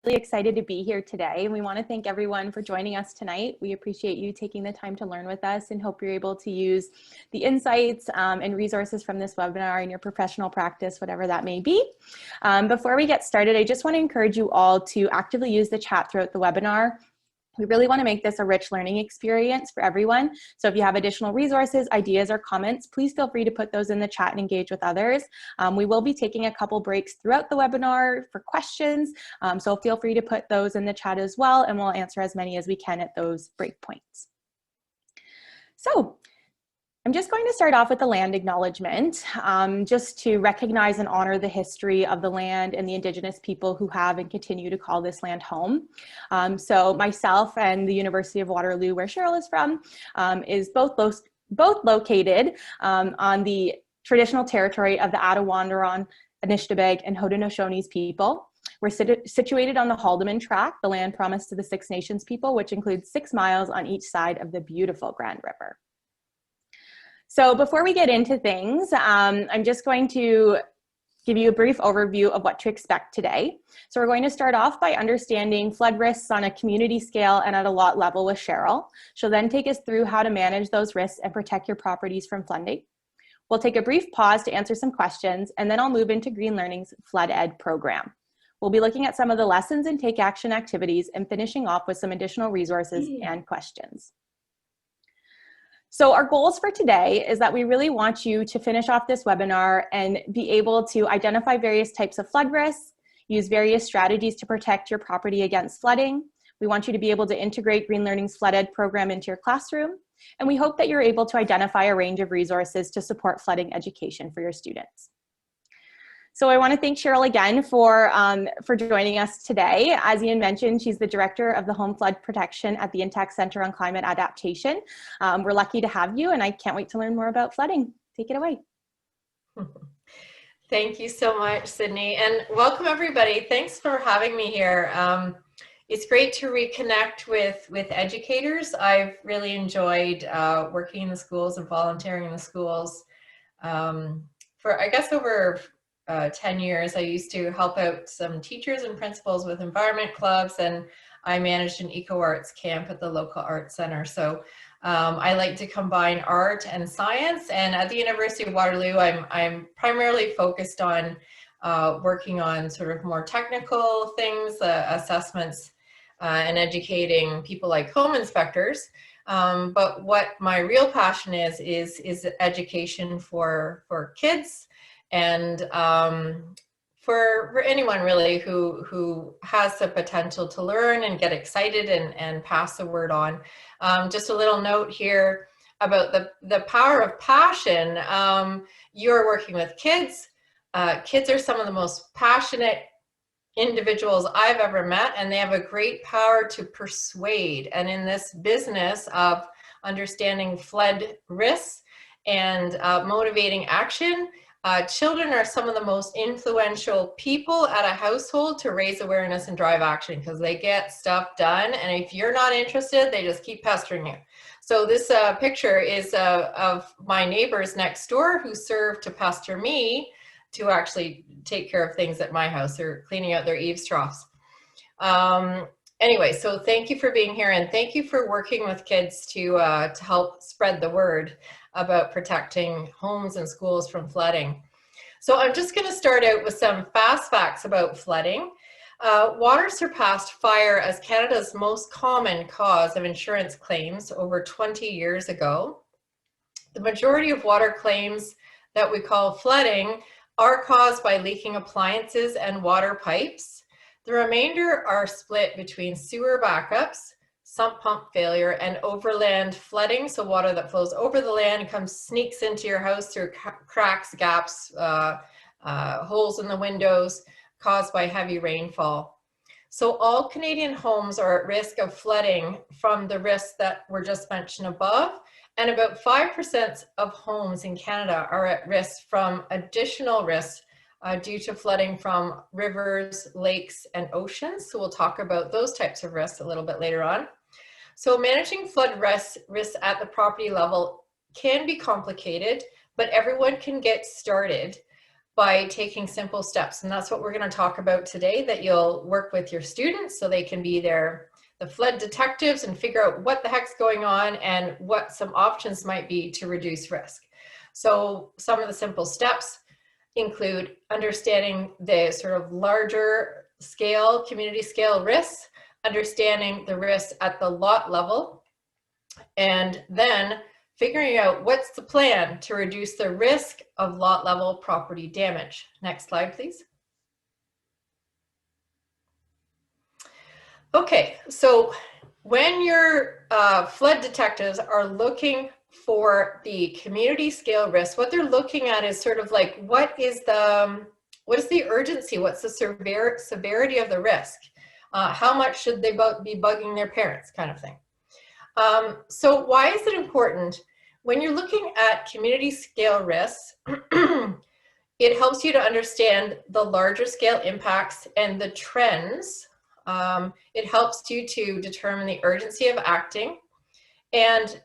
Really excited to be here today, and we want to thank everyone for joining us tonight. We appreciate you taking the time to learn with us and hope you're able to use the insights and resources from this webinar in your professional practice, whatever that may be. Before we get started, I just want to encourage you all to actively use the chat throughout the webinar. We really want to make this a rich learning experience for everyone. So if you have additional resources, ideas, or comments, please feel free to put those in the chat and engage with others. We will be taking a couple breaks throughout the webinar for questions. So feel free to put those in the chat as well, and we'll answer as many as we can at those break points. So I'm just going to start off with the land acknowledgement, just to recognize and honor the history of the land and the Indigenous people who have and continue to call this land home. So myself and the University of Waterloo, where Cheryl is from, is both located on the traditional territory of the Attawandaron, Anishtabeg, and Haudenosaunee people. We're situated on the Haldeman Tract, the land promised to the Six Nations people, which includes 6 miles on each side of the beautiful Grand River. So before we get into things, I'm just going to give you a brief overview of what to expect today. So we're going to start off by understanding flood risks on a community scale and at a lot level with Cheryl. She'll then take us through how to manage those risks and protect your properties from flooding. We'll take a brief pause to answer some questions, and then I'll move into Green Learning's Flood Ed program. We'll be looking at some of the lessons and take action activities and finishing off with some additional resources and questions. So our goals for today is that we really want you to finish off this webinar and be able to identify various types of flood risks, use various strategies to protect your property against flooding. We want you to be able to integrate Green Learning's Flood Ed program into your classroom. And we hope that you're able to identify a range of resources to support flooding education for your students. So I want to thank Cheryl again for joining us today. As Ian mentioned, she's the Director of the Home Flood Protection at the Intact Center on Climate Adaptation. We're lucky to have you, and I can't wait to learn more about flooding. Take it away. Thank you so much, Sydney, and welcome everybody. Thanks for having me here. It's great to reconnect with educators. I've really enjoyed working in the schools and volunteering in the schools for, I guess, over 10 years. I used to help out some teachers and principals with environment clubs, and I managed an eco arts camp at the local arts center. So I like to combine art and science, and at the University of Waterloo I'm primarily focused on working on sort of more technical things, assessments, and educating people like home inspectors. But what my real passion is education for kids, and for anyone really who has the potential to learn and get excited and pass the word on. Just a little note here about the power of passion. You're working with kids. Kids are some of the most passionate individuals I've ever met, and they have a great power to persuade. And in this business of understanding flood risks and motivating action, children are some of the most influential people at a household to raise awareness and drive action, because they get stuff done, and if you're not interested, they just keep pestering you. So this picture is of my neighbors next door who serve to pester me to actually take care of things at my house. They're cleaning out their eaves troughs. Anyway, so thank you for being here, and thank you for working with kids to help spread the word about protecting homes and schools from flooding. So I'm just going to start out with some fast facts about flooding. Water surpassed fire as Canada's most common cause of insurance claims over 20 years ago. The majority of water claims that we call flooding are caused by leaking appliances and water pipes. The remainder are split between sewer backups, sump pump failure, and overland flooding, so water that flows over the land sneaks into your house through cracks, gaps, holes in the windows caused by heavy rainfall. So all Canadian homes are at risk of flooding from the risks that were just mentioned above, and about 5% of homes in Canada are at risk from additional risks due to flooding from rivers, lakes, and oceans. So we'll talk about those types of risks a little bit later on. So managing flood risks at the property level can be complicated, but everyone can get started by taking simple steps. And that's what we're going to talk about today, that you'll work with your students so they can be the flood detectives and figure out what the heck's going on and what some options might be to reduce risk. So some of the simple steps include understanding the sort of larger scale, community scale risks, understanding the risks at the lot level, and then figuring out what's the plan to reduce the risk of lot level property damage. Next slide, please. Okay, so when your flood detectives are looking for the community scale risk, what they're looking at is sort of like, what is the urgency? What's the severity of the risk? How much should they be bugging their parents, kind of thing. So why is it important? When you're looking at community scale risks, it helps you to understand the larger scale impacts and the trends. It helps you to determine the urgency of acting. And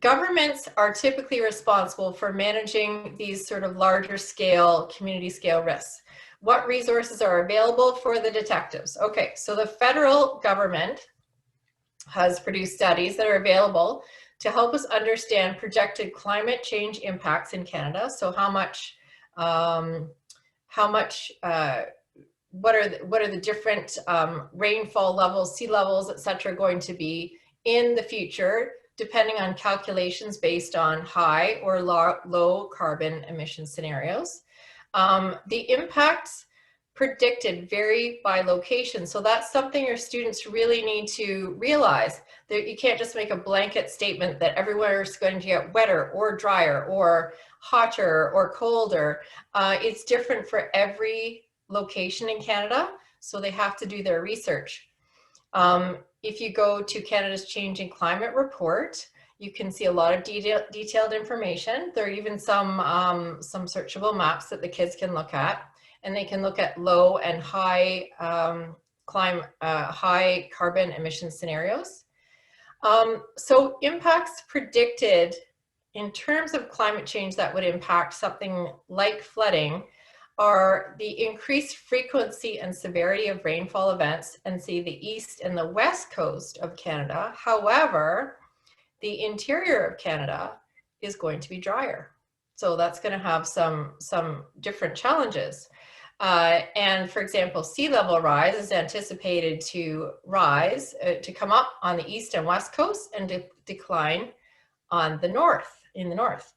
governments are typically responsible for managing these sort of larger scale, community scale risks. What resources are available for the detectives? Okay, so the federal government has produced studies that are available to help us understand projected climate change impacts in Canada. So what are the different rainfall levels, sea levels, et cetera, going to be in the future, depending on calculations based on high or low carbon emission scenarios. The impacts predicted vary by location. So that's something your students really need to realize, that you can't just make a blanket statement that everywhere is going to get wetter or drier or hotter or colder. It's different for every location in Canada, so they have to do their research. If you go to Canada's Changing Climate Report, you can see a lot of detailed information. There are even some searchable maps that the kids can look at, and they can look at low and high high carbon emission scenarios. So impacts predicted in terms of climate change that would impact something like flooding are the increased frequency and severity of rainfall events and see the east and the west coast of Canada. However, the interior of Canada is going to be drier. So that's going to have some different challenges. And for example, sea level rise is anticipated to rise, to come up on the east and west coast and decline on the north, in the north.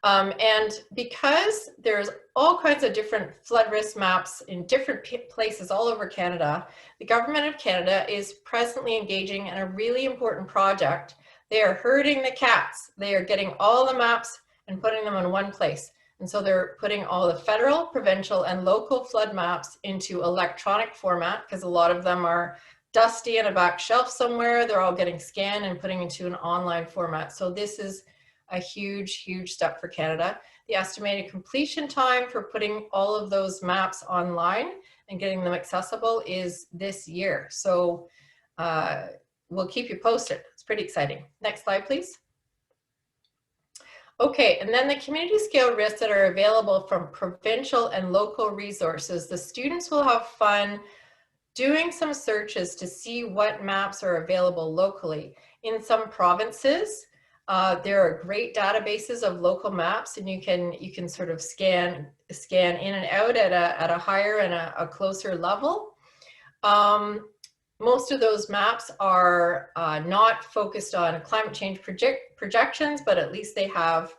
And because there's all kinds of different flood risk maps in different places all over Canada, the Government of Canada is presently engaging in a really important project. They are herding the cats. They are getting all the maps and putting them in one place. And so they're putting all the federal, provincial, and local flood maps into electronic format, because a lot of them are dusty in a back shelf somewhere. They're all getting scanned and putting into an online format. So this is a huge, huge step for Canada. The estimated completion time for putting all of those maps online and getting them accessible is this year. So we'll keep you posted. It's pretty exciting. Next slide, please. Okay, and then the community scale risks that are available from provincial and local resources. The students will have fun doing some searches to see what maps are available locally. In some provinces, there are great databases of local maps, and you can sort of scan in and out at a higher and a closer level. Most of those maps are not focused on climate change projections, but at least they have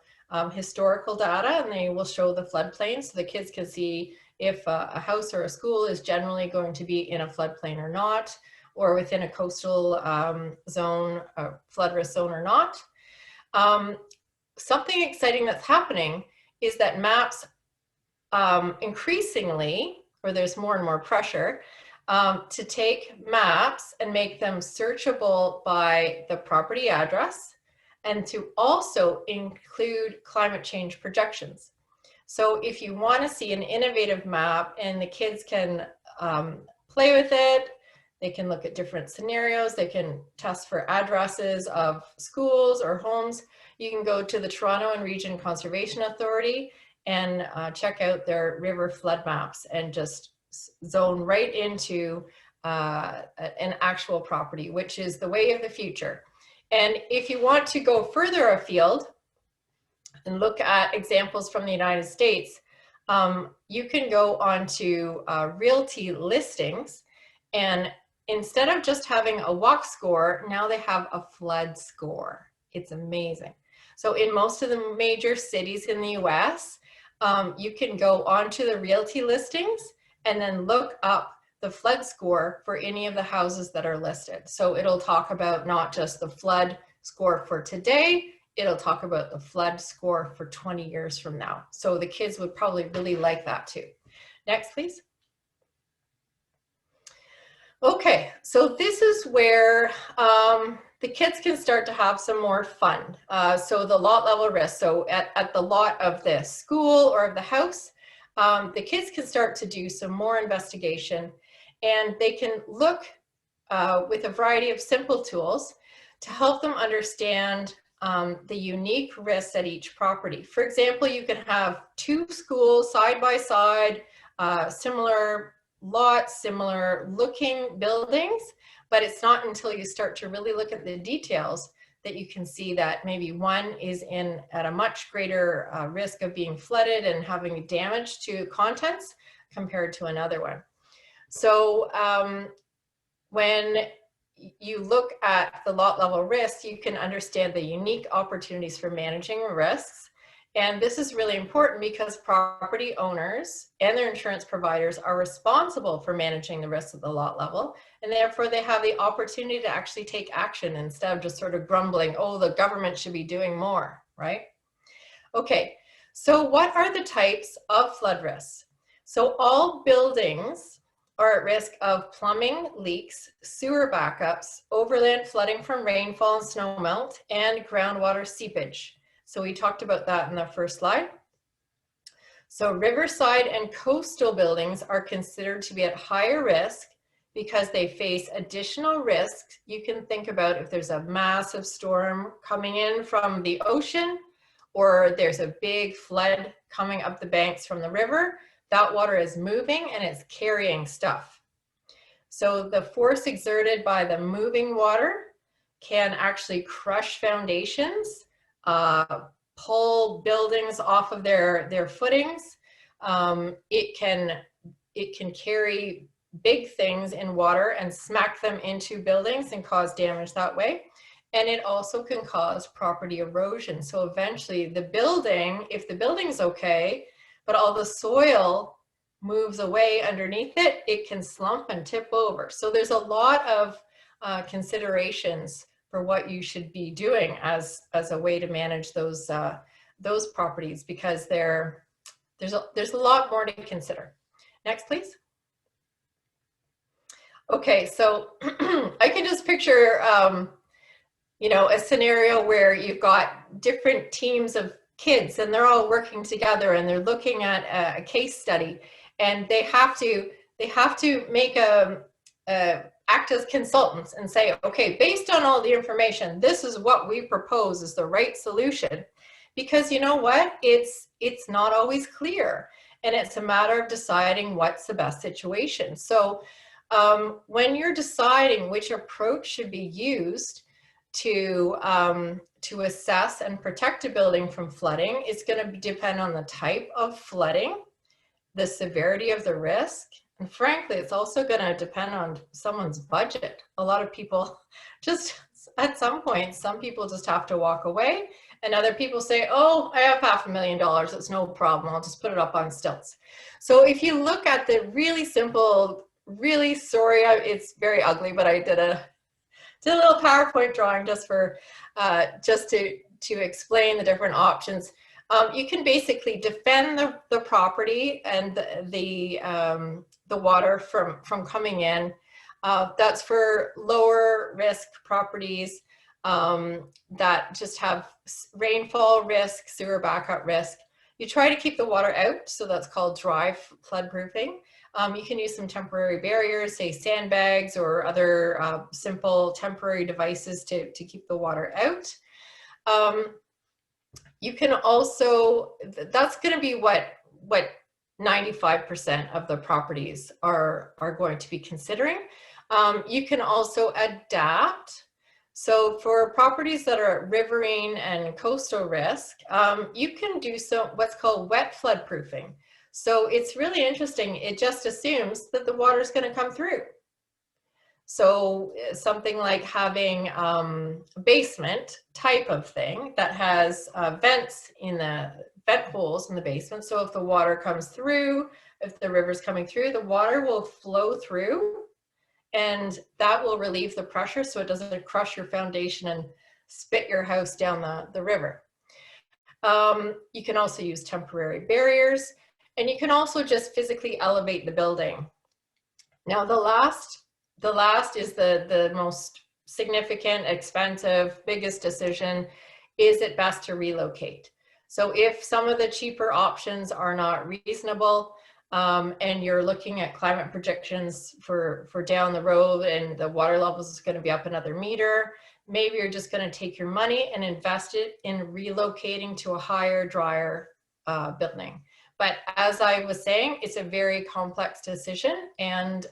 historical data, and they will show the floodplain so the kids can see if a house or a school is generally going to be in a floodplain or not, or within a coastal zone, a flood risk zone or not. Something exciting that's happening is that maps increasingly, or there's more and more pressure, to take maps and make them searchable by the property address, and to also include climate change projections. So if you want to see an innovative map and the kids can play with it, they can look at different scenarios, they can test for addresses of schools or homes, you can go to the Toronto and Region Conservation Authority, and check out their river flood maps and just zone right into an actual property, which is the way of the future. And if you want to go further afield and look at examples from the United States, you can go onto realty listings, and instead of just having a walk score, now they have a flood score. It's amazing. So in most of the major cities in the US, you can go onto the realty listings and then look up the flood score for any of the houses that are listed. So it'll talk about not just the flood score for today, it'll talk about the flood score for 20 years from now. So the kids would probably really like that too. Next, please. Okay, so this is where the kids can start to have some more fun. So the lot level risk, so at the lot of the school or of the house, the kids can start to do some more investigation, and they can look with a variety of simple tools to help them understand the unique risks at each property. For example, you can have two schools side by side, similar lots, similar looking buildings, but it's not until you start to really look at the details that you can see that maybe one is at a much greater risk of being flooded and having damage to contents compared to another one. So when you look at the lot level risks, you can understand the unique opportunities for managing risks. And this is really important because property owners and their insurance providers are responsible for managing the risks at the lot level, and therefore they have the opportunity to actually take action instead of just sort of grumbling, oh, the government should be doing more, right? Okay, so what are the types of flood risks? So all buildings are at risk of plumbing leaks, sewer backups, overland flooding from rainfall and snowmelt, and groundwater seepage. So we talked about that in the first slide. So riverside and coastal buildings are considered to be at higher risk because they face additional risks. You can think about if there's a massive storm coming in from the ocean, or there's a big flood coming up the banks from the river, that water is moving and it's carrying stuff. So the force exerted by the moving water can actually crush foundations, pull buildings off of their footings. It can carry big things in water and smack them into buildings and cause damage that way. And it also can cause property erosion. So eventually the building, if the building's okay, but all the soil moves away underneath it, it can slump and tip over. So there's a lot of considerations for what you should be doing as a way to manage those properties, because there's a lot more to consider. Next, please. Okay, so I can just picture you know, a scenario where you've got different teams of kids and they're all working together and they're looking at a case study, and they have to make act as consultants and say, okay, based on all the information, this is what we propose is the right solution. Because you know what, it's not always clear, and it's a matter of deciding what's the best situation. So when you're deciding which approach should be used to assess and protect a building from flooding, it's going to depend on the type of flooding, the severity of the risk, and frankly, it's also going to depend on someone's budget. A lot of people just, at some point, some people just have to walk away, and other people say, oh, I have $500,000, it's no problem, I'll just put it up on stilts. So if you look at the really simple, really sorry, it's very ugly, but I did a little PowerPoint drawing just for to explain the different options. You can basically defend the property and the water from coming in. That's for lower risk properties that just have rainfall risk, sewer backup risk. You try to keep the water out, so that's called dry flood proofing. You can use some temporary barriers, say sandbags or other simple temporary devices to keep the water out. You can also, that's going to be what 95% of the properties are going to be considering. You can also adapt. So for properties that are at riverine and coastal risk, you can do what's called wet flood proofing. So it's really interesting. It just assumes that the water is going to come through. So something like having a basement type of thing that has vents in the vent holes in the basement. So if the water comes through, if the river's coming through, the water will flow through, and that will relieve the pressure so it doesn't crush your foundation and spit your house down the river. You can also use temporary barriers, and you can also just physically elevate the building. Now the last is the most significant, expensive, biggest decision. Is it best to relocate? So if some of the cheaper options are not reasonable, and you're looking at climate projections for down the road and the water levels is going to be up another meter, maybe you're just going to take your money and invest it in relocating to a higher, drier building. But as I was saying, it's a very complex decision, and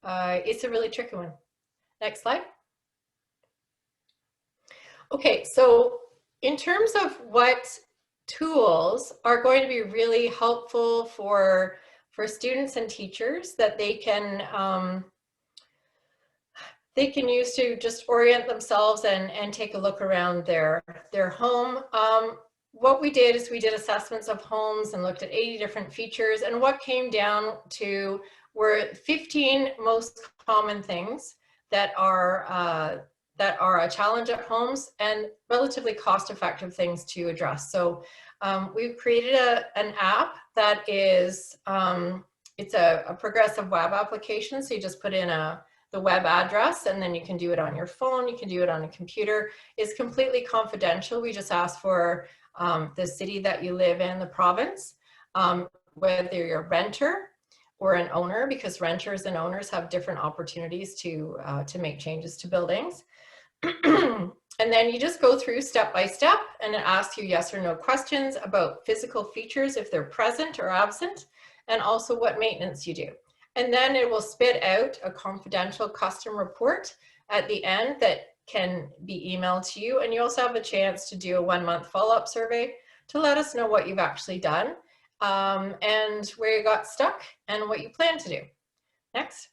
it's a really tricky one. Next slide. Okay, so in terms of what tools are going to be really helpful for students and teachers that they can use to just orient themselves and take a look around their home. What we did is we did assessments of homes and looked at 80 different features, and what came down to were 15 most common things that are a challenge at homes and relatively cost-effective things to address. So we've created an app that is, it's a progressive web application. So you just put in the web address, and then you can do it on your phone, you can do it on a computer. It's completely confidential. We just ask for the city that you live in, the province, whether you're a renter or an owner, because renters and owners have different opportunities to make changes to buildings. And then you just go through step by step, and it asks you yes or no questions about physical features if they're present or absent, and also what maintenance you do. And then it will spit out a confidential custom report at the end that can be emailed to you. And you also have a chance to do a 1-month follow-up survey to let us know what you've actually done, and where you got stuck and what you plan to do. Next.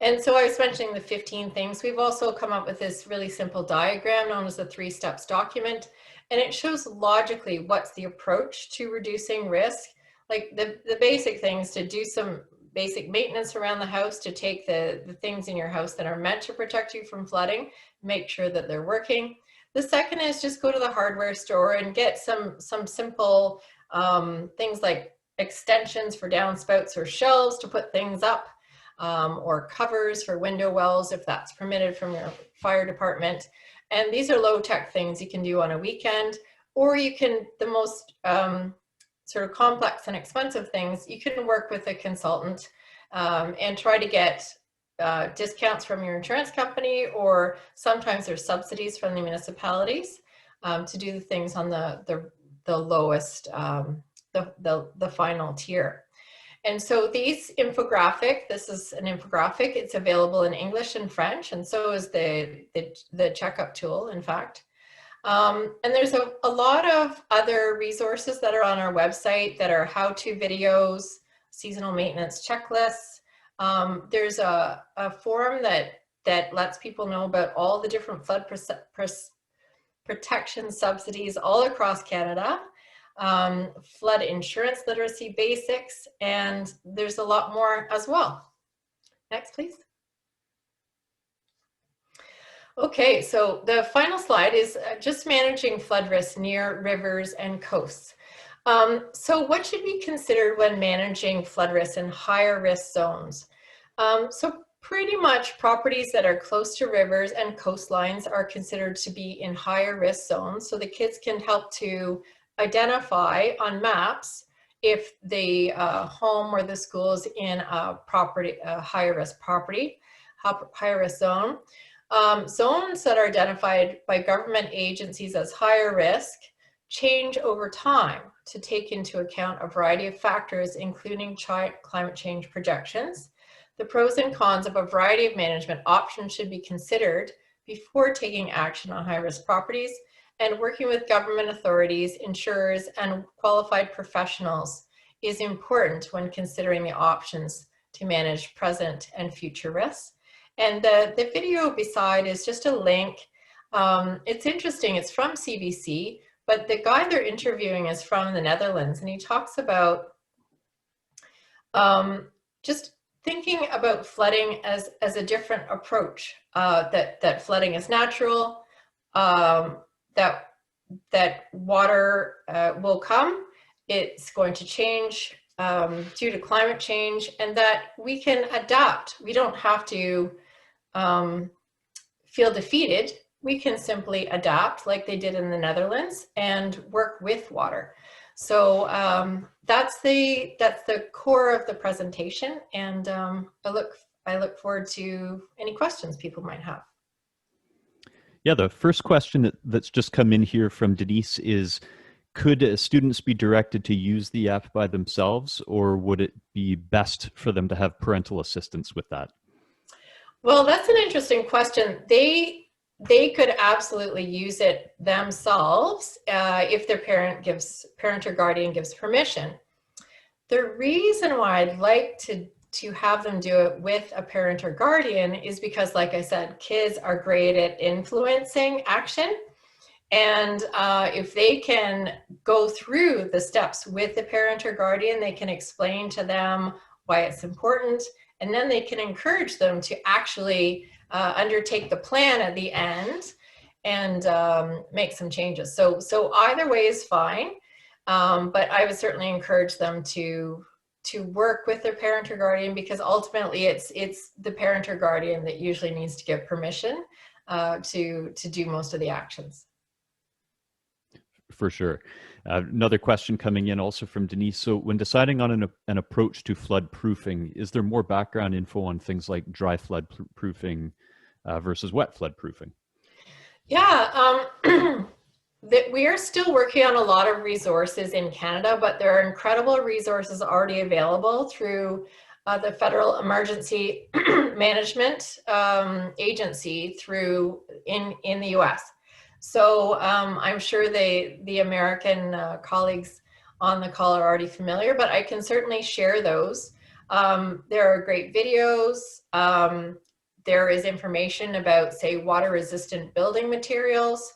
And so I was mentioning the 15 things. We've also come up with this really simple diagram known as the 3 steps document. And it shows logically what's the approach to reducing risk. Like the basic things, to do some basic maintenance around the house, to take the things in your house that are meant to protect you from flooding, make sure that they're working. The second is just go to the hardware store and get some simple things like extensions for downspouts or shelves to put things up. Or covers for window wells if that's permitted from your fire department. And these are low-tech things you can do on a weekend, or you can, the most sort of complex and expensive things, you can work with a consultant and try to get discounts from your insurance company, or sometimes there's subsidies from the municipalities to do the things on the lowest, the final tier. And so this is an infographic. It's available in English and French, and so is the checkup tool, in fact. And there's a lot of other resources that are on our website that are how-to videos, seasonal maintenance checklists. There's a forum that lets people know about all the different flood protection subsidies all across Canada. Flood insurance literacy basics, and there's a lot more as well. Next, please. Okay, so the final slide is just managing flood risk near rivers and coasts. So what should be considered when managing flood risk in higher risk zones? So pretty much properties that are close to rivers and coastlines are considered to be in higher risk zones. So the kids can help to identify on maps if the home or the school is in a higher risk property, higher risk zone. Zones that are identified by government agencies as higher risk change over time to take into account a variety of factors, including climate change projections. The pros and cons of a variety of management options should be considered before taking action on high-risk properties, and working with government authorities, insurers, and qualified professionals is important when considering the options to manage present and future risks. And the video beside is just a link. It's interesting, it's from CBC, but the guy they're interviewing is from the Netherlands, and he talks about just thinking about flooding as a different approach, that flooding is natural, that water will come, it's going to change due to climate change, and that we can adapt. We don't have to feel defeated. We can simply adapt like they did in the Netherlands and work with water. So that's the core of the presentation, and I look forward to any questions people might have. Yeah, the first question that's just come in here from Denise is, could students be directed to use the app by themselves, or would it be best for them to have parental assistance with that? Well, that's an interesting question. They could absolutely use it themselves if their parent or guardian gives permission. The reason why I'd like to have them do it with a parent or guardian is because, like I said, kids are great at influencing action. And if they can go through the steps with the parent or guardian, they can explain to them why it's important, and then they can encourage them to actually undertake the plan at the end and make some changes. So either way is fine, but I would certainly encourage them to work with their parent or guardian, because ultimately it's the parent or guardian that usually needs to give permission to do most of the actions. For sure. Another question coming in also from Denise. So when deciding on an approach to flood proofing, is there more background info on things like dry flood proofing versus wet flood proofing? Yeah, we are still working on a lot of resources in Canada, but there are incredible resources already available through the Federal Emergency Management Agency in the US. So I'm sure the American colleagues on the call are already familiar, but I can certainly share those. There are great videos. There is information about, say, water-resistant building materials,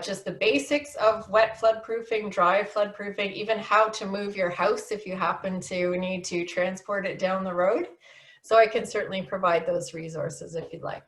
just the basics of wet flood proofing, dry flood proofing, even how to move your house if you happen to need to transport it down the road. So I can certainly provide those resources if you'd like.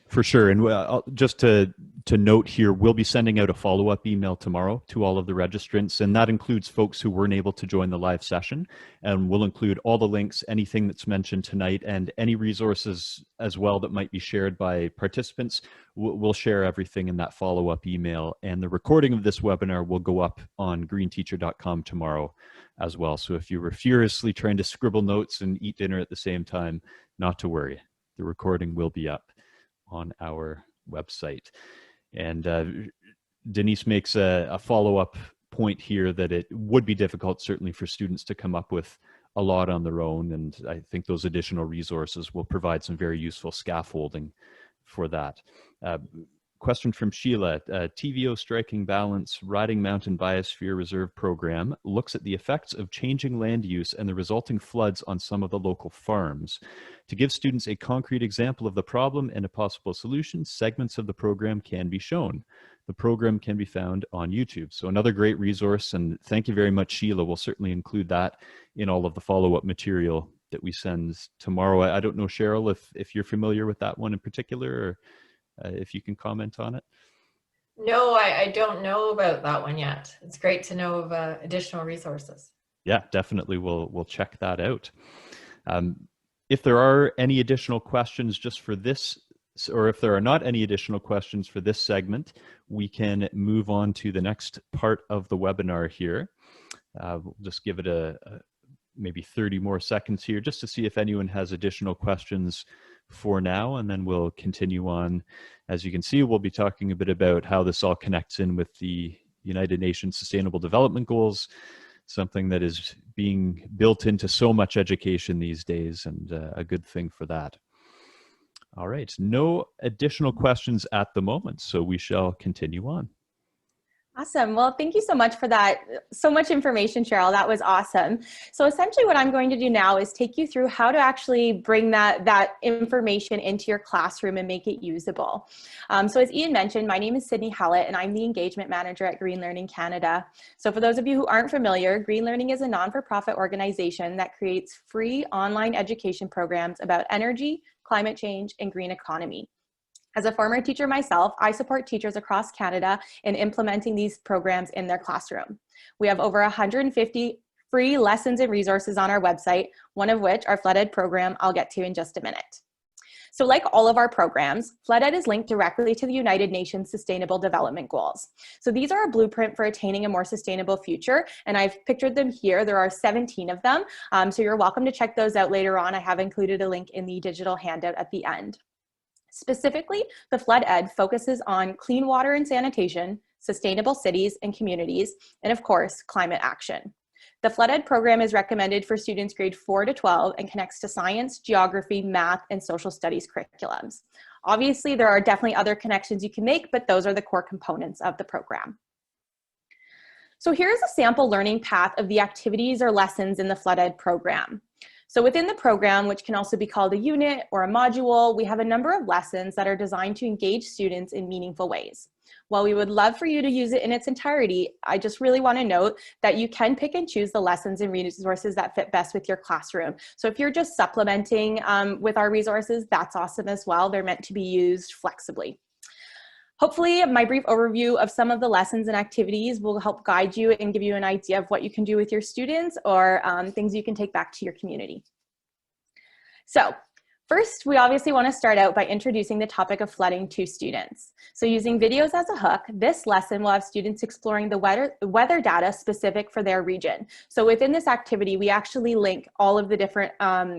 For sure. And just to note here, we'll be sending out a follow-up email tomorrow to all of the registrants, and that includes folks who weren't able to join the live session. And we'll include all the links, anything that's mentioned tonight, and any resources as well that might be shared by participants. We'll share everything in that follow-up email. And the recording of this webinar will go up on greenteacher.com tomorrow as well. So if you were furiously trying to scribble notes and eat dinner at the same time, not to worry. The recording will be up on our website. And Denise makes a follow-up point here that it would be difficult, certainly, for students to come up with a lot on their own. And I think those additional resources will provide some very useful scaffolding for that. Question from Sheila. TVO Striking Balance Riding Mountain Biosphere Reserve Program looks at the effects of changing land use and the resulting floods on some of the local farms. To give students a concrete example of the problem and a possible solution, segments of the program can be shown. The program can be found on YouTube. So another great resource, and thank you very much, Sheila. We'll certainly include that in all of the follow-up material that we send tomorrow. I don't know, Cheryl, if you're familiar with that one in particular, or if you can comment on it. No, I don't know about that one yet. It's great to know of additional resources. Yeah, definitely. We'll check that out. If there are any additional questions just for this, or if there are not any additional questions for this segment, we can move on to the next part of the webinar here. We'll just give it maybe 30 more seconds here just to see if anyone has additional questions for now, and then we'll continue on. As you can see, we'll be talking a bit about how this all connects in with the United Nations Sustainable Development Goals, something that is being built into so much education these days, and a good thing for that. All right, no additional questions at the moment, so we shall continue on. Awesome. Well, thank you so much for that. So much information, Cheryl. That was awesome. So essentially what I'm going to do now is take you through how to actually bring that information into your classroom and make it usable. So as Ian mentioned, my name is Sydney Hallett, and I'm the Engagement Manager at Green Learning Canada. So for those of you who aren't familiar, Green Learning is a non-for-profit organization that creates free online education programs about energy, climate change, and green economy. As a former teacher myself, I support teachers across Canada in implementing these programs in their classroom. We have over 150 free lessons and resources on our website, one of which, our Flood Ed program, I'll get to in just a minute. So like all of our programs, Flood Ed is linked directly to the United Nations Sustainable Development Goals. So these are a blueprint for attaining a more sustainable future, and I've pictured them here. There are 17 of them, so you're welcome to check those out later on. I have included a link in the digital handout at the end. Specifically, the Flood Ed focuses on clean water and sanitation, sustainable cities and communities, and of course, climate action. The Flood Ed program is recommended for students grade 4 to 12 and connects to science, geography, math, and social studies curriculums. Obviously, there are definitely other connections you can make, but those are the core components of the program. So here's a sample learning path of the activities or lessons in the Flood Ed program. So within the program, which can also be called a unit or a module, we have a number of lessons that are designed to engage students in meaningful ways. While we would love for you to use it in its entirety, I just really want to note that you can pick and choose the lessons and resources that fit best with your classroom. So if you're just supplementing with our resources, that's awesome as well. They're meant to be used flexibly. Hopefully, my brief overview of some of the lessons and activities will help guide you and give you an idea of what you can do with your students or things you can take back to your community. So first, we obviously want to start out by introducing the topic of flooding to students. So using videos as a hook, this lesson will have students exploring the weather data specific for their region. So within this activity, we actually link all of the different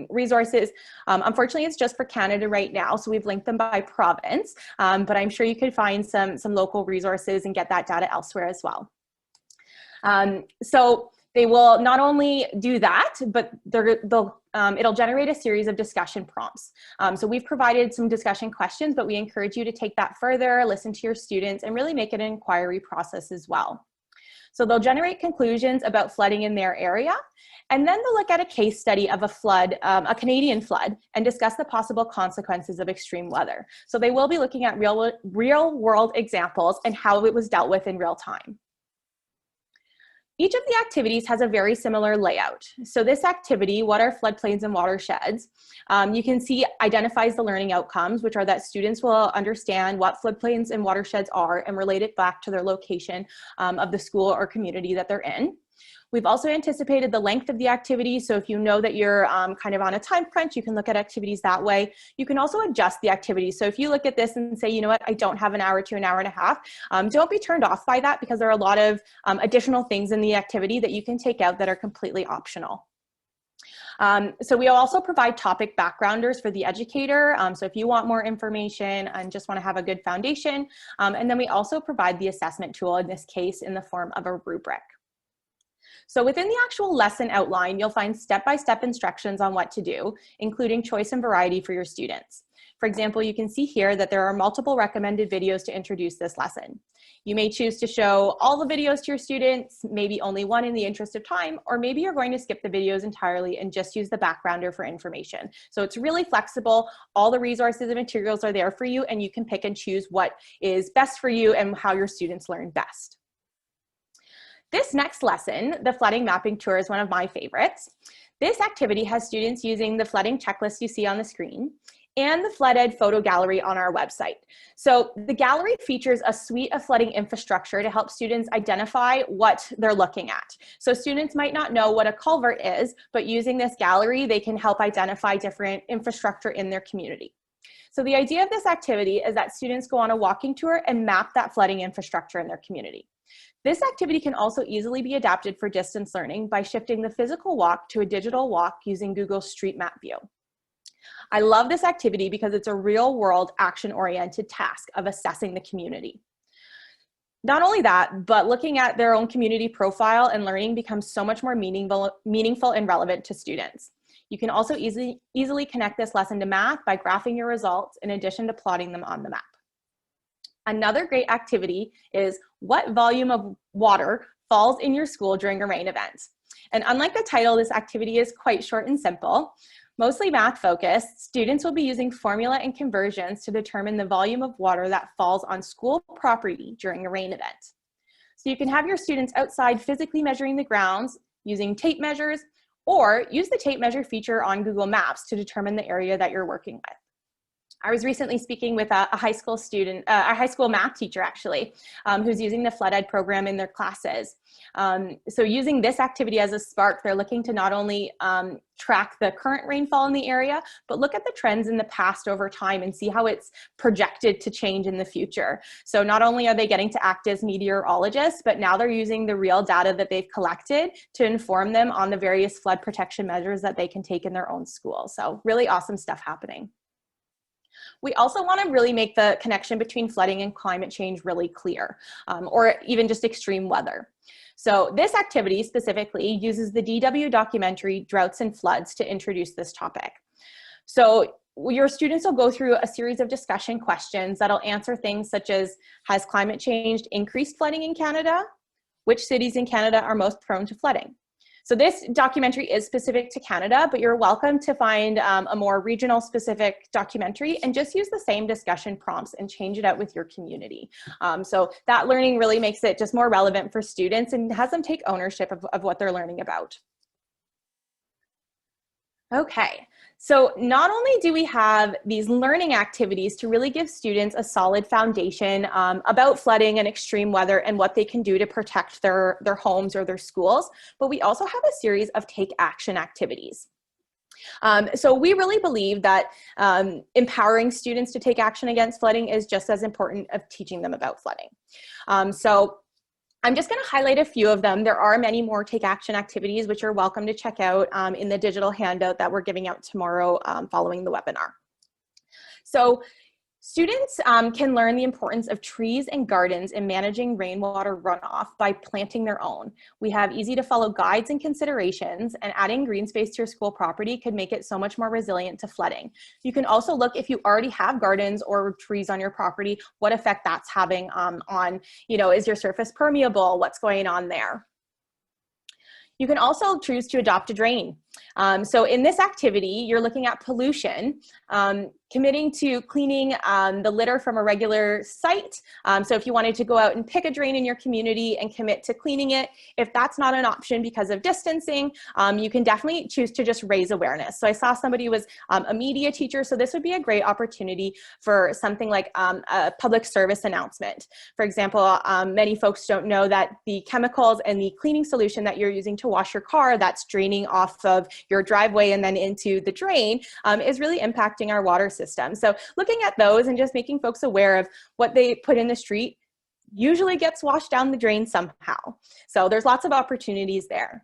resources. Unfortunately, it's just for Canada right now, so we've linked them by province, but I'm sure you could find some local resources and get that data elsewhere as well. So they will not only do that, but it'll generate a series of discussion prompts. So we've provided some discussion questions, but we encourage you to take that further, listen to your students, and really make it an inquiry process as well. So they'll generate conclusions about flooding in their area, and then they'll look at a case study of a flood, a Canadian flood, and discuss the possible consequences of extreme weather. So they will be looking at real world examples and how it was dealt with in real time. Each of the activities has a very similar layout. So this activity, What are floodplains and watersheds, you can see identifies the learning outcomes, which are that students will understand what floodplains and watersheds are and relate it back to their location of the school or community that they're in. We've also anticipated the length of the activity, so if you know that you're kind of on a time crunch, you can look at activities that way. You can also adjust the activity. So if you look at this and say, you know what, I don't have an hour to an hour and a half, don't be turned off by that, because there are a lot of additional things in the activity that you can take out that are completely optional. So we also provide topic backgrounders for the educator. So if you want more information and just want to have a good foundation, and then we also provide the assessment tool, in this case, in the form of a rubric. So within the actual lesson outline, you'll find step-by-step instructions on what to do, including choice and variety for your students. For example, you can see here that there are multiple recommended videos to introduce this lesson. You may choose to show all the videos to your students, maybe only one in the interest of time, or maybe you're going to skip the videos entirely and just use the backgrounder for information. So it's really flexible. All the resources and materials are there for you, and you can pick and choose what is best for you and how your students learn best. This next lesson, the flooding mapping tour, is one of my favorites. This activity has students using the flooding checklist you see on the screen and the Flood Ed photo gallery on our website. So the gallery features a suite of flooding infrastructure to help students identify what they're looking at. So students might not know what a culvert is, but using this gallery, they can help identify different infrastructure in their community. So the idea of this activity is that students go on a walking tour and map that flooding infrastructure in their community. This activity can also easily be adapted for distance learning by shifting the physical walk to a digital walk using Google Street Map View. I love this activity because it's a real-world action-oriented task of assessing the community. Not only that, but looking at their own community profile and learning becomes so much more meaningful and relevant to students. You can also easily connect this lesson to math by graphing your results in addition to plotting them on the map. Another great activity is what volume of water falls in your school during a rain event. And unlike the title, this activity is quite short and simple. Mostly math focused, students will be using formula and conversions to determine the volume of water that falls on school property during a rain event. So you can have your students outside physically measuring the grounds using tape measures, or use the tape measure feature on Google Maps to determine the area that you're working with. I was recently speaking with a high school student, a high school math teacher actually, who's using the Flood Ed program in their classes. So using this activity as a spark, they're looking to not only track the current rainfall in the area, but look at the trends in the past over time and see how it's projected to change in the future. So not only are they getting to act as meteorologists, but now they're using the real data that they've collected to inform them on the various flood protection measures that they can take in their own school. So really awesome stuff happening. We also want to really make the connection between flooding and climate change really clear, or even just extreme weather. So this activity specifically uses the DW documentary Droughts and Floods to introduce this topic. So your students will go through a series of discussion questions that'll answer things such as, has climate change increased flooding in Canada? Which cities in Canada are most prone to flooding? So this documentary is specific to Canada, but you're welcome to find a more regional specific documentary and just use the same discussion prompts and change it out with your community. So that learning really makes it just more relevant for students and has them take ownership of what they're learning about. Okay, so not only do we have these learning activities to really give students a solid foundation about flooding and extreme weather and what they can do to protect their homes or their schools, but we also have a series of take action activities. So we really believe that empowering students to take action against flooding is just as important as teaching them about flooding. So I'm just going to highlight a few of them. There are many more take action activities, which you're welcome to check out in the digital handout that we're giving out tomorrow following the webinar. So students can learn the importance of trees and gardens in managing rainwater runoff by planting their own. We have easy to follow guides and considerations, and adding green space to your school property could make it so much more resilient to flooding. You can also look, if you already have gardens or trees on your property, what effect that's having on, is your surface permeable? What's going on there? You can also choose to adopt a drain. So in this activity, you're looking at pollution, committing to cleaning the litter from a regular site. So if you wanted to go out and pick a drain in your community and commit to cleaning it, if that's not an option because of distancing, you can definitely choose to just raise awareness. So I saw somebody who was a media teacher, so this would be a great opportunity for something like a public service announcement. For example, many folks don't know that the chemicals and the cleaning solution that you're using to wash your car that's draining off of your driveway and then into the drain is really impacting our water system. So looking at those and just making folks aware of what they put in the street usually gets washed down the drain somehow. So there's lots of opportunities there.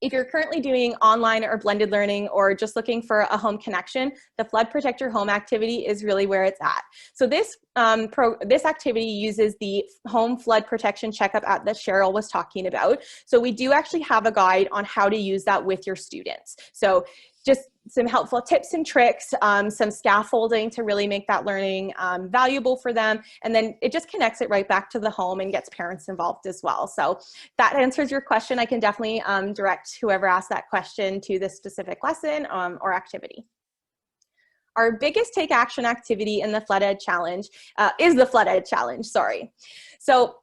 If you're currently doing online or blended learning or just looking for a home connection, the Flood Protect Your Home activity is really where it's at. So this activity uses the home flood protection checkup app that Cheryl was talking about. So we do actually have a guide on how to use that with your students. So just some helpful tips and tricks, some scaffolding to really make that learning valuable for them. And then it just connects it right back to the home and gets parents involved as well. So that answers your question. I can definitely direct whoever asked that question to this specific lesson or activity. Our biggest take action activity in the Flood Ed Challenge is the Flood Ed Challenge, sorry. So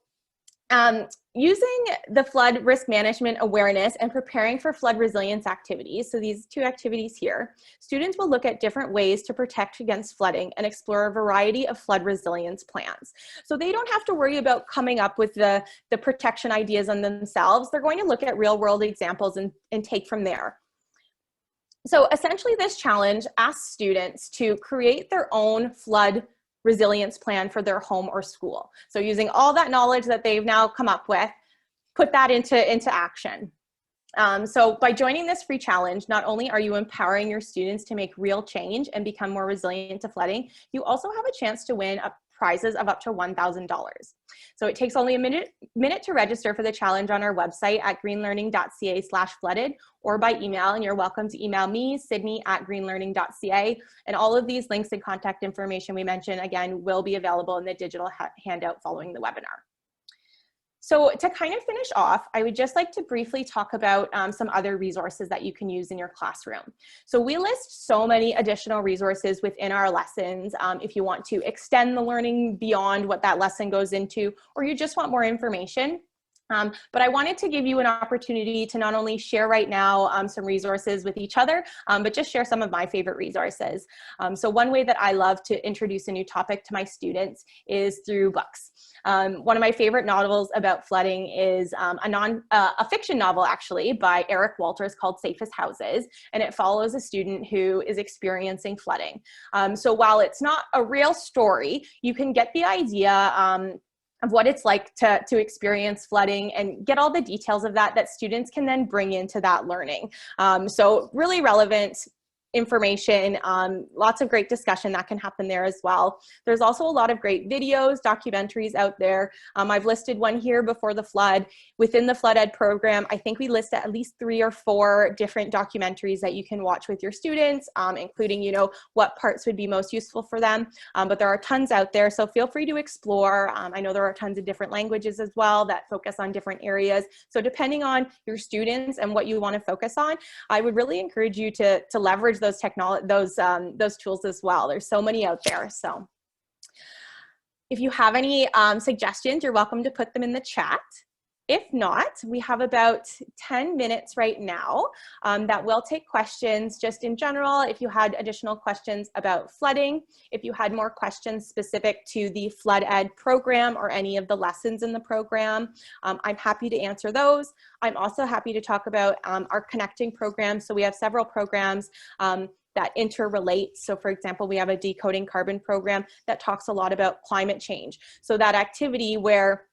using the flood risk management awareness and preparing for flood resilience activities, so these two activities here, students will look at different ways to protect against flooding and explore a variety of flood resilience plans. So they don't have to worry about coming up with the protection ideas on themselves. They're going to look at real world examples and take from there. So essentially this challenge asks students to create their own flood resilience plan for their home or school. So using all that knowledge that they've now come up with, put that into action. So by joining this free challenge, not only are you empowering your students to make real change and become more resilient to flooding, you also have a chance to win prizes of up to $1,000. So it takes only a minute to register for the challenge on our website at greenlearning.ca/flooded or by email. And you're welcome to email me, Sydney@greenlearning.ca. And all of these links and contact information we mentioned, again, will be available in the digital handout following the webinar. So to kind of finish off, I would just like to briefly talk about some other resources that you can use in your classroom. So we list so many additional resources within our lessons if you want to extend the learning beyond what that lesson goes into, or you just want more information. But I wanted to give you an opportunity to not only share right now some resources with each other, but just share some of my favorite resources. So one way that I love to introduce a new topic to my students is through books. One of my favorite novels about flooding is a fiction novel, actually, by Eric Walters called Safest Houses, and it follows a student who is experiencing flooding. So while it's not a real story, you can get the idea of what it's like to experience flooding and get all the details of that students can then bring into that learning. So really relevant information, lots of great discussion that can happen there as well. There's also a lot of great videos, documentaries out there. I've listed one here, Before the Flood. Within the Flood Ed program, I think we list at least 3 or 4 different documentaries that you can watch with your students, including, you know, what parts would be most useful for them. But there are tons out there, so feel free to explore. I know there are tons of different languages as well that focus on different areas. So depending on your students and what you want to focus on, I would really encourage you to leverage those tools as well. There's so many out there. So if you have any suggestions, you're welcome to put them in the chat. If not, we have about 10 minutes right now that will take questions just in general. If you had additional questions about flooding, if you had more questions specific to the Flood Ed program or any of the lessons in the program, I'm happy to answer those. I'm also happy to talk about our connecting programs. So we have several programs that interrelate. So for example, we have a Decoding Carbon program that talks a lot about climate change. So that activity where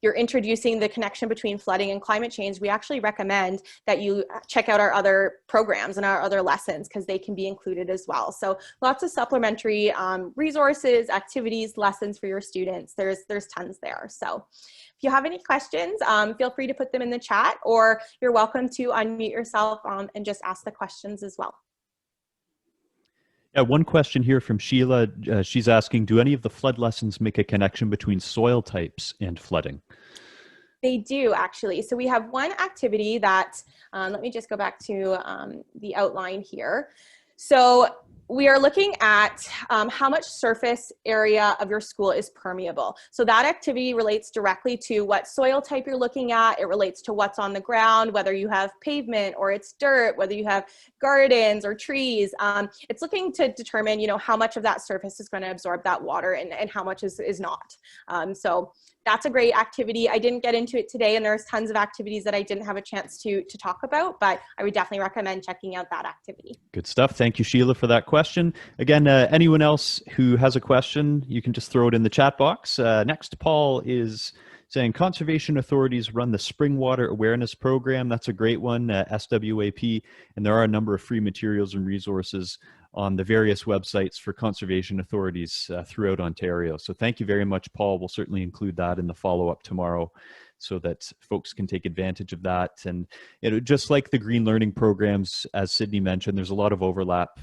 you're introducing the connection between flooding and climate change, we actually recommend that you check out our other programs and our other lessons because they can be included as well. So lots of supplementary resources, activities, lessons for your students. There's tons there. So if you have any questions, feel free to put them in the chat, or you're welcome to unmute yourself and just ask the questions as well. Yeah, one question here from Sheila. She's asking, do any of the flood lessons make a connection between soil types and flooding? They do, actually. So we have one activity that, let me just go back to the outline here. So we are looking at how much surface area of your school is permeable. So that activity relates directly to what soil type you're looking at. It relates to what's on the ground, whether you have pavement or it's dirt, whether you have gardens or trees. It's looking to determine, you know, how much of that surface is going to absorb that water and how much is not. So that's a great activity. I didn't get into it today, and there's tons of activities that I didn't have a chance to talk about, but I would definitely recommend checking out that activity. Good stuff. Thank you, Sheila, for that question. Again, anyone else who has a question, you can just throw it in the chat box. Next, Paul is saying conservation authorities run the Spring Water Awareness Program. That's a great one, SWAP, and there are a number of free materials and resources on the various websites for conservation authorities throughout Ontario. So thank you very much, Paul. We'll certainly include that in the follow-up tomorrow so that folks can take advantage of that. And you know, just like the green learning programs, as Sydney mentioned, there's a lot of overlap.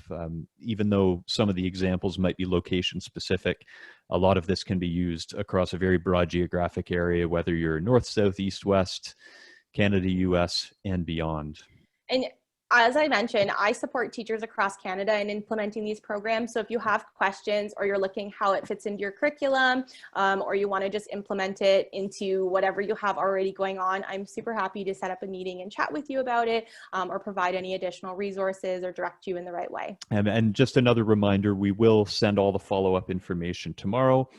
Even though some of the examples might be location specific, a lot of this can be used across a very broad geographic area, whether you're north, south, east, west, Canada, US, and beyond. And as I mentioned, I support teachers across Canada in implementing these programs. So if you have questions or you're looking how it fits into your curriculum, or you want to just implement it into whatever you have already going on, I'm super happy to set up a meeting and chat with you about it, or provide any additional resources or direct you in the right way. And just another reminder, we will send all the follow-up information tomorrow.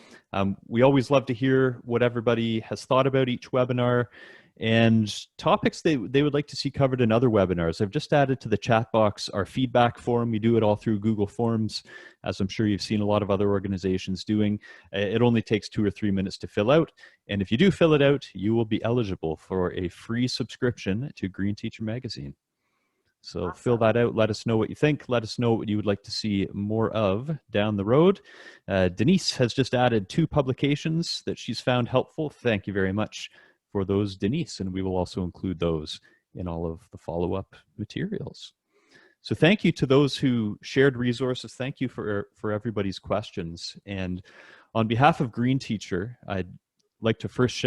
We always love to hear what everybody has thought about each webinar. and topics they would like to see covered in other webinars. I've just added to the chat box our feedback form. We do it all through Google Forms, as I'm sure you've seen a lot of other organizations doing. It only takes 2 or 3 minutes to fill out. And if you do fill it out, you will be eligible for a free subscription to Green Teacher Magazine. So Awesome. Fill that out. Let us know what you think. Let us know what you would like to see more of down the road. Denise has just added 2 publications that she's found helpful. Thank you very much for those, Denise, and we will also include those in all of the follow-up materials. So thank you to those who shared resources. Thank you for everybody's questions. And on behalf of Green Teacher, I'd like to first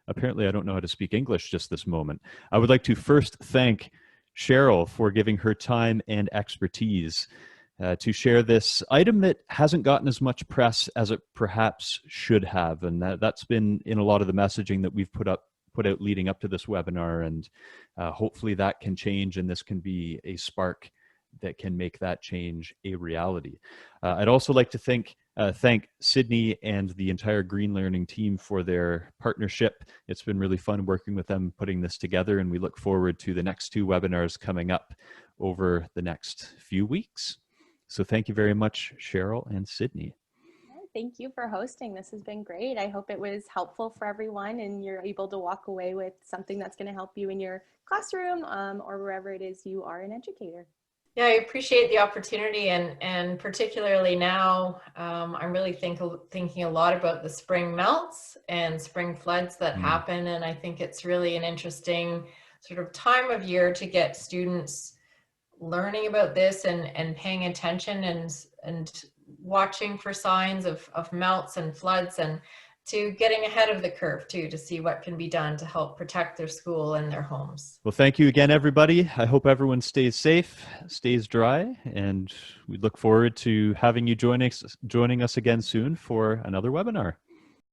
apparently I don't know how to speak English just this moment. I would like to first thank Cheryl for giving her time and expertise to share this item that hasn't gotten as much press as it perhaps should have. And that's been in a lot of the messaging that we've put out leading up to this webinar. And hopefully that can change, and this can be a spark that can make that change a reality. I'd also like to thank Sydney and the entire Green Learning team for their partnership. It's been really fun working with them, putting this together, and we look forward to the next 2 webinars coming up over the next few weeks. So thank you very much, Cheryl and Sydney. Thank you for hosting. This has been great. I hope it was helpful for everyone and you're able to walk away with something that's going to help you in your classroom or wherever it is you are an educator. Yeah, I appreciate the opportunity, and particularly now, I'm really thinking a lot about the spring melts and spring floods that happen, and I think it's really an interesting sort of time of year to get students learning about this and paying attention and watching for signs of melts and floods, and to getting ahead of the curve too, to see what can be done to help protect their school and their homes. Well, thank you again, everybody. I hope everyone stays safe, stays dry, and we look forward to having you joining us again soon for another webinar.